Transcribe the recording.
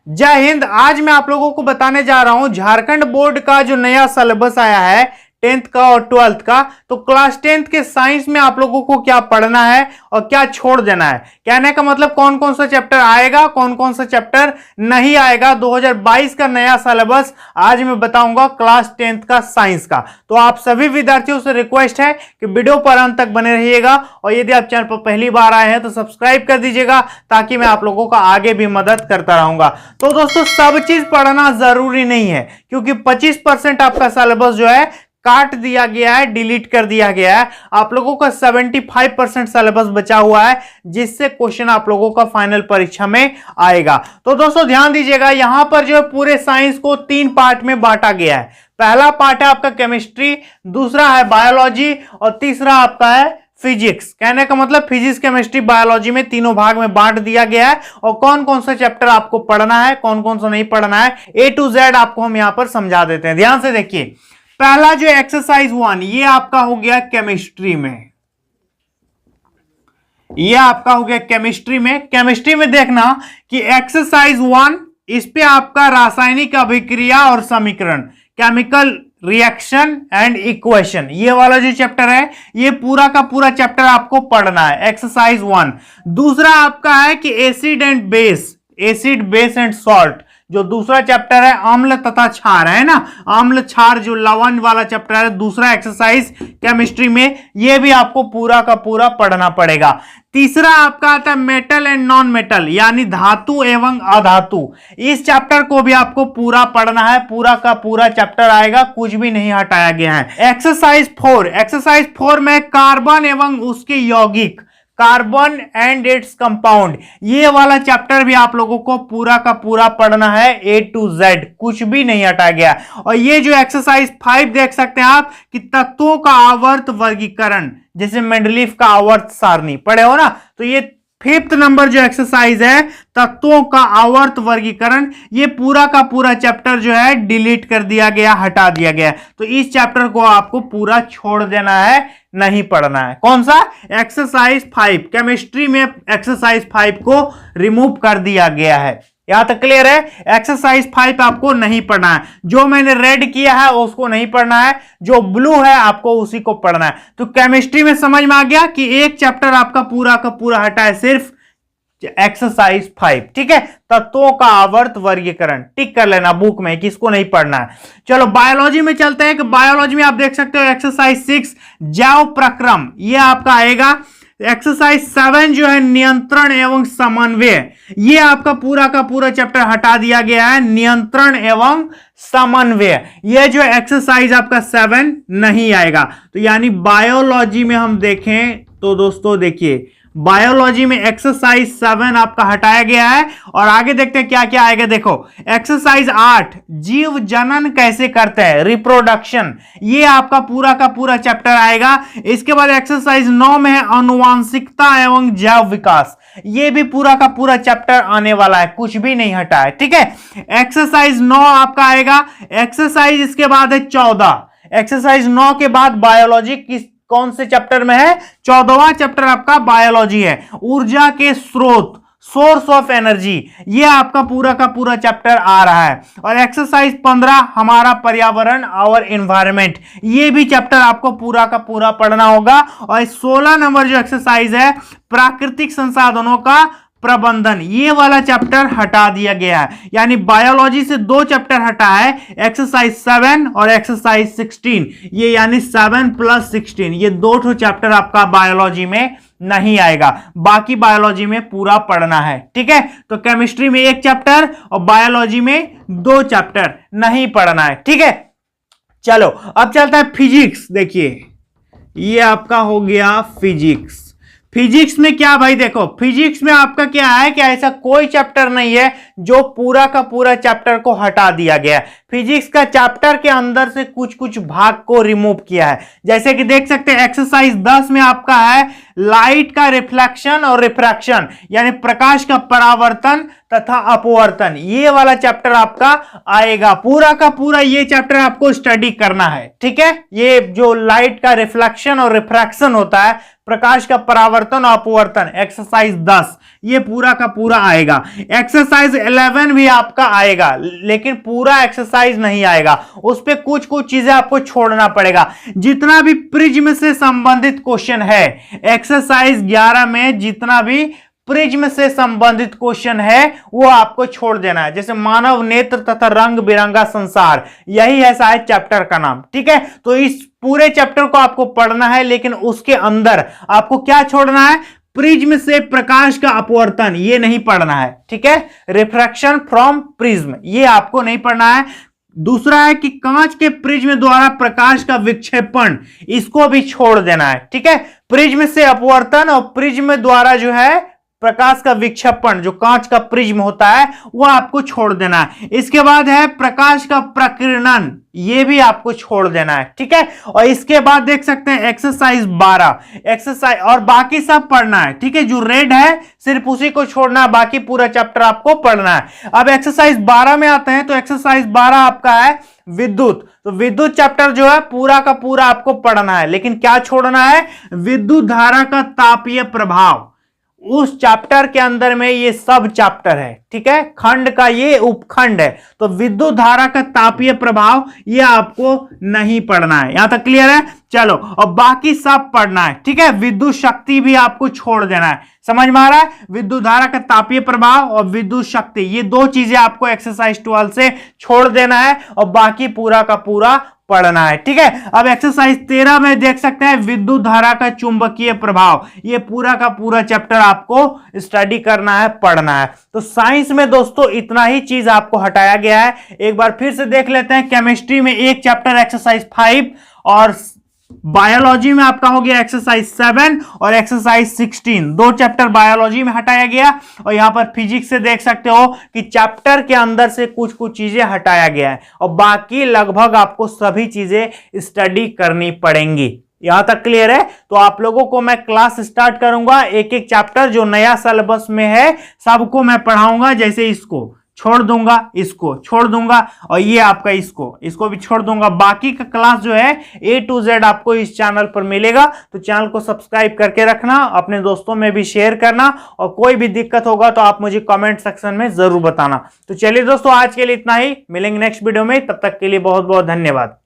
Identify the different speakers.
Speaker 1: जय हिंद। आज मैं आप लोगों को बताने जा रहा हूं झारखंड बोर्ड का जो नया सिलेबस आया है 10th का और 12th का। तो क्लास 10th के साइंस में आप लोगों को क्या पढ़ना है और क्या छोड़ देना है। कहने का मतलब कौन कौन सा चैप्टर आएगा, कौन कौन सा चैप्टर नहीं आएगा। 2022 का नया सिलेबस आज मैं बताऊंगा क्लास 10th का साइंस का। तो आप सभी विद्यार्थियों से रिक्वेस्ट है कि वीडियो पर अंत तक बने रहिएगा और यदि आप चैनल पर पहली बार आए हैं तो सब्सक्राइब कर दीजिएगा ताकि मैं आप लोगों का आगे भी मदद करता रहूंगा। तो दोस्तों सब चीज पढ़ना जरूरी नहीं है क्योंकि 25% आपका सिलेबस जो है काट दिया गया है, डिलीट कर दिया गया है। आप लोगों का 75% सिलेबस बचा हुआ है जिससे क्वेश्चन आप लोगों का फाइनल परीक्षा में आएगा। तो दोस्तों ध्यान दीजिएगा, यहां पर जो है पूरे साइंस को 3 पार्ट में बांटा गया है। पहला पार्ट है आपका केमिस्ट्री, दूसरा है बायोलॉजी और तीसरा आपका है फिजिक्स। कहने का मतलब फिजिक्स, केमिस्ट्री, बायोलॉजी में तीनों भाग में बांट दिया गया है और कौन कौन सा चैप्टर आपको पढ़ना है, कौन कौन सा नहीं पढ़ना है, A to Z आपको हम यहां पर समझा देते हैं। ध्यान से देखिए, पहला जो एक्सरसाइज 1 ये आपका हो गया केमिस्ट्री में। ये आपका हो गया केमिस्ट्री में। केमिस्ट्री में देखना कि एक्सरसाइज 1 इस पे आपका रासायनिक अभिक्रिया और समीकरण, केमिकल रिएक्शन एंड इक्वेशन, ये वाला जो चैप्टर है ये पूरा का पूरा चैप्टर आपको पढ़ना है, एक्सरसाइज 1। दूसरा आपका है कि acid and base, acid base and salt, जो दूसरा चैप्टर है अम्ल तथा क्षार, है ना, अम्ल क्षार जो लवण वाला चैप्टर है, दूसरा एक्सरसाइज केमिस्ट्री में, ये भी आपको पूरा का पूरा पढ़ना पड़ेगा। तीसरा आपका आता है मेटल एंड नॉन मेटल, यानी धातु एवं अधातु। इस चैप्टर को भी आपको पूरा पढ़ना है, पूरा का पूरा चैप्टर आएगा, कुछ भी नहीं हटाया गया है। एक्सरसाइज 4, एक्सरसाइज 4 में कार्बन एवं उसके यौगिक, कार्बन एंड इट्स कंपाउंड, ये वाला चैप्टर भी आप लोगों को पूरा का पूरा पढ़ना है, A to Z, कुछ भी नहीं हटाया गया। और ये जो एक्सरसाइज 5 देख सकते हैं आप कि तत्वों का आवर्त वर्गीकरण, जैसे मेंडलीफ का आवर्त सारणी पढ़े हो ना, तो ये 5th नंबर जो एक्सरसाइज है तत्वों का आवर्त वर्गीकरण, ये पूरा का पूरा चैप्टर जो है डिलीट कर दिया गया, हटा दिया गया। तो इस चैप्टर को आपको पूरा छोड़ देना है, नहीं पढ़ना है। कौन सा? एक्सरसाइज 5, केमिस्ट्री में एक्सरसाइज 5 को रिमूव कर दिया गया है। यहां तक क्लियर है? एक्सरसाइज 5 आपको नहीं पढ़ना है, जो मैंने रेड किया है उसको नहीं पढ़ना है, जो ब्लू है आपको उसी को पढ़ना है। तो केमिस्ट्री में समझ में आ गया कि एक चैप्टर आपका पूरा का पूरा हटा है, सिर्फ एक्सरसाइज 5, ठीक है। तत्वों का आवर्त वर्गीकरण टिक कर लेना बुक में, किसको नहीं पढ़ना है। चलो बायोलॉजी में चलते हैं कि बायोलॉजी में आप देख सकते हो एक्सरसाइज 6 जैव प्रक्रम, ये आपका आएगा। एक्सरसाइज 7 जो है नियंत्रण एवं समन्वय, ये आपका पूरा का पूरा चैप्टर हटा दिया गया है, नियंत्रण एवं समन्वय। ये जो एक्सरसाइज आपका 7 नहीं आएगा। तो यानी बायोलॉजी में हम देखें तो दोस्तों देखिए, बायोलॉजी में एक्सरसाइज 7 आपका हटाया गया है और आगे देखते हैं क्या क्या आएगा। देखो एक्सरसाइज 8 जीव जनन कैसे करते हैं, रिप्रोडक्शन, ये आपका पूरा का पूरा चैप्टर आएगा। इसके बाद एक्सरसाइज 9 में है अनुवांशिकता एवं जैव विकास, ये भी पूरा का पूरा चैप्टर आने वाला है, कुछ भी नहीं हटा है, ठीक है। एक्सरसाइज 9 आपका आएगा। एक्सरसाइज इसके बाद है 14, एक्सरसाइज 9 के बाद बायोलॉजी किस कौन से चैप्टर में है? 14वां चैप्टर आपका बायोलॉजी है। ऊर्जा के स्रोत, सोर्स ऑफ एनर्जी, ये आपका पूरा का पूरा चैप्टर आ रहा है। और एक्सरसाइज 15 हमारा पर्यावरण और एनवायरनमेंट, ये भी चैप्टर आपको पूरा का पूरा पढ़ना होगा। और 16 नंबर जो एक्सरसाइज है प्राकृतिक संसाधनों का प्रबंधन, ये वाला चैप्टर हटा दिया गया है। यानी बायोलॉजी से 2 चैप्टर हटा है, एक्सरसाइज 7 और एक्सरसाइज 16, ये यानी 7 + 16, ये 2 चैप्टर आपका बायोलॉजी में नहीं आएगा, बाकी बायोलॉजी में पूरा पढ़ना है, ठीक है। तो केमिस्ट्री में 1 चैप्टर और बायोलॉजी में 2 चैप्टर नहीं पढ़ना है, ठीक है। चलो अब चलता है फिजिक्स। देखिए ये आपका हो गया फिजिक्स। फिजिक्स में क्या भाई, देखो फिजिक्स में आपका क्या है कि ऐसा कोई चैप्टर नहीं है जो पूरा का पूरा चैप्टर को हटा दिया गया है। फिजिक्स का चैप्टर के अंदर से कुछ कुछ भाग को रिमूव किया है। जैसे कि देख सकते हैं एक्सरसाइज 10 में आपका है लाइट का रिफ्लेक्शन और रिफ्रैक्शन, यानी प्रकाश का परावर्तन तथा अपवर्तन। ये वाला चैप्टर आपका आएगा, पूरा का पूरा ये चैप्टर आपको स्टडी करना है, ठीक है। ये जो लाइट का रिफ्लेक्शन और रिफ्रैक्शन होता है, प्रकाश का परावर्तन और अपवर्तन, एक्सरसाइज 10 ये पूरा का पूरा आएगा। एक्सरसाइज 11 भी आपका आएगा, लेकिन पूरा एक्सरसाइज नहीं आएगा, उस पे कुछ कुछ चीजें आपको छोड़ना पड़ेगा। जितना भी प्रिज्म से संबंधित क्वेश्चन है एक्सरसाइज 11 में, जितना भी प्रिज्म से संबंधित क्वेश्चन है वो आपको छोड़ देना है। जैसे मानव नेत्र तथा रंग बिरंगा संसार, यही है शायद चैप्टर का नाम, ठीक है। तो इस पूरे चैप्टर को आपको पढ़ना है, लेकिन उसके अंदर आपको क्या छोड़ना है, प्रिज्म से प्रकाश का अपवर्तन, ये नहीं पढ़ना है, ठीक है। रिफ्रैक्शन फ्रॉम प्रिज्म, ये आपको नहीं पढ़ना है। दूसरा है कि कांच के प्रिज्म द्वारा प्रकाश का विक्षेपण, इसको भी छोड़ देना है, ठीक है। प्रिज्म से अपवर्तन और प्रिज्म द्वारा जो है प्रकाश का विक्षेपण, जो कांच का प्रिज्म होता है, वो आपको छोड़ देना है। इसके बाद है प्रकाश का प्रकीर्णन, ये भी आपको छोड़ देना है, ठीक है। और इसके बाद देख सकते हैं एक्सरसाइज 12, एक्सरसाइज और बाकी सब पढ़ना है, ठीक है। जो रेड है सिर्फ उसी को छोड़ना है, बाकी पूरा चैप्टर आपको पढ़ना है। अब एक्सरसाइज 12 में आते हैं, तो एक्सरसाइज 12 आपका है विद्युत। तो विद्युत चैप्टर जो है पूरा का पूरा आपको पढ़ना है, लेकिन क्या छोड़ना है, विद्युत धारा का तापीय प्रभाव। उस चैप्टर के अंदर में ये सब चैप्टर है, ठीक है, खंड का ये उपखंड है। तो विद्युत धारा का तापीय प्रभाव ये आपको नहीं पढ़ना है, यहां तक क्लियर है। चलो, और बाकी सब पढ़ना है, ठीक है। विद्युत शक्ति भी आपको छोड़ देना है, समझ में आ रहा है। विद्युत धारा का तापीय प्रभाव और विद्युत शक्ति, ये दो चीजें आपको एक्सरसाइज 12 से छोड़ देना है, और बाकी पूरा का पूरा पढ़ना है, ठीक है। अब एक्सरसाइज 13 में देख सकते हैं विद्युत धारा का चुंबकीय प्रभाव, ये पूरा का पूरा चैप्टर आपको स्टडी करना है, पढ़ना है। तो साइंस में दोस्तों इतना ही चीज आपको हटाया गया है। एक बार फिर से देख लेते हैं। केमिस्ट्री में एक चैप्टर एक्सरसाइज 5, और बायोलॉजी में आपका हो गया एक्सरसाइज 7 और एक्सरसाइज 16, दो चैप्टर बायोलॉजी में हटाया गया। और यहां पर फिजिक्स से देख सकते हो कि चैप्टर के अंदर से कुछ कुछ चीजें हटाया गया है, और बाकी लगभग आपको सभी चीजें स्टडी करनी पड़ेंगी। यहां तक क्लियर है। तो आप लोगों को मैं क्लास स्टार्ट करूंगा, एक एक चैप्टर जो नया सिलेबस में है सबको मैं पढ़ाऊंगा। जैसे इसको छोड़ दूंगा, इसको छोड़ दूंगा, और ये आपका इसको भी छोड़ दूंगा। बाकी का क्लास जो है A to Z आपको इस चैनल पर मिलेगा। तो चैनल को सब्सक्राइब करके रखना, अपने दोस्तों में भी शेयर करना, और कोई भी दिक्कत होगा तो आप मुझे कमेंट सेक्शन में जरूर बताना। तो चलिए दोस्तों, आज के लिए इतना ही, मिलेंगे नेक्स्ट वीडियो में, तब तक के लिए बहुत बहुत धन्यवाद।